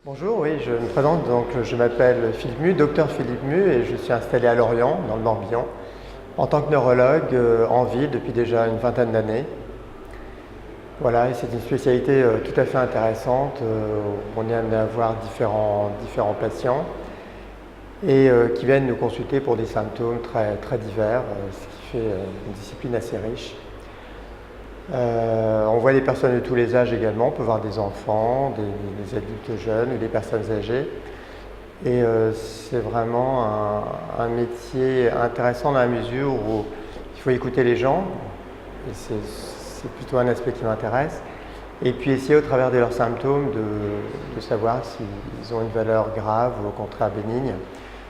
Bonjour, oui, je me présente, donc je m'appelle Philippe Mu, docteur Philippe Mu, et je suis installé à Lorient, dans le Morbihan, en tant que neurologue en ville depuis déjà une vingtaine d'années. Voilà, et c'est une spécialité tout à fait intéressante. On est amené à voir différents patients et qui viennent nous consulter pour des symptômes très divers, ce qui fait une discipline assez riche. On voit des personnes de tous les âges également, on peut voir des enfants, des adultes jeunes ou des personnes âgées. Et c'est vraiment un métier intéressant dans la mesure où il faut écouter les gens, et c'est plutôt un aspect qui m'intéresse. Et puis essayer au travers de leurs symptômes de savoir s'ils ont une valeur grave ou au contraire bénigne.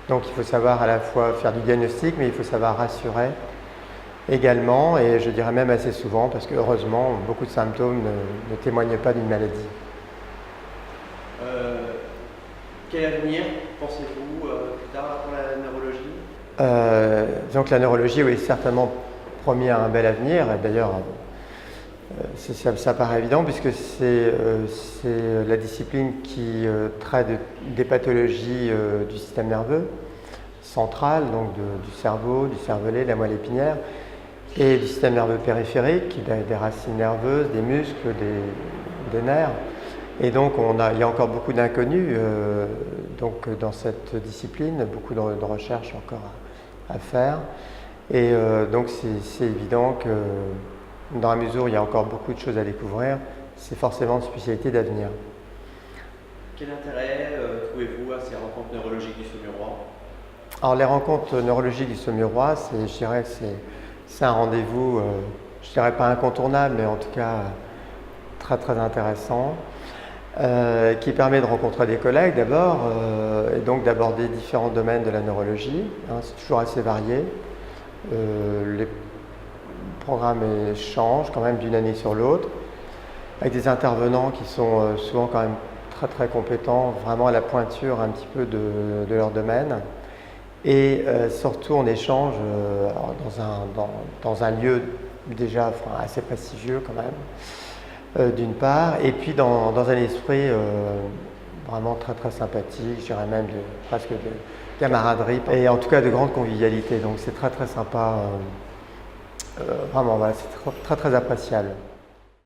Donc il faut savoir à la fois faire du diagnostic, mais il faut savoir rassurer également, et je dirais même assez souvent, parce que heureusement, beaucoup de symptômes ne témoignent pas d'une maladie. Quel avenir pensez-vous plus tard pour la neurologie? Donc la neurologie, oui, certainement promis à un bel avenir, et d'ailleurs ça paraît évident puisque c'est la discipline qui traite des pathologies du système nerveux central, donc du cerveau, du cervelet, de la moelle épinière, et du système nerveux périphérique, des racines nerveuses, des muscles, des nerfs. Et donc il y a encore beaucoup d'inconnus dans cette discipline, beaucoup de recherches encore à faire. Et donc c'est évident que dans la mesure où il y a encore beaucoup de choses à découvrir, c'est forcément une spécialité d'avenir. Quel intérêt trouvez-vous à ces rencontres neurologiques du Saumurois? Alors les rencontres neurologiques du Saumurois, je dirais que c'est un rendez-vous, je dirais pas incontournable, mais en tout cas très intéressant, qui permet de rencontrer des collègues d'abord, et donc d'aborder différents domaines de la neurologie. C'est toujours assez très varié. Les programmes changent quand même d'une année sur l'autre, avec des intervenants qui sont souvent quand même très compétents, vraiment à la pointure un petit peu de leur domaine. Et surtout on échange dans un lieu déjà assez prestigieux quand même, d'une part, et puis dans un esprit vraiment très sympathique, je dirais même presque de camaraderie, et en tout cas de grande convivialité. Donc c'est très sympa, vraiment, voilà, c'est très appréciable.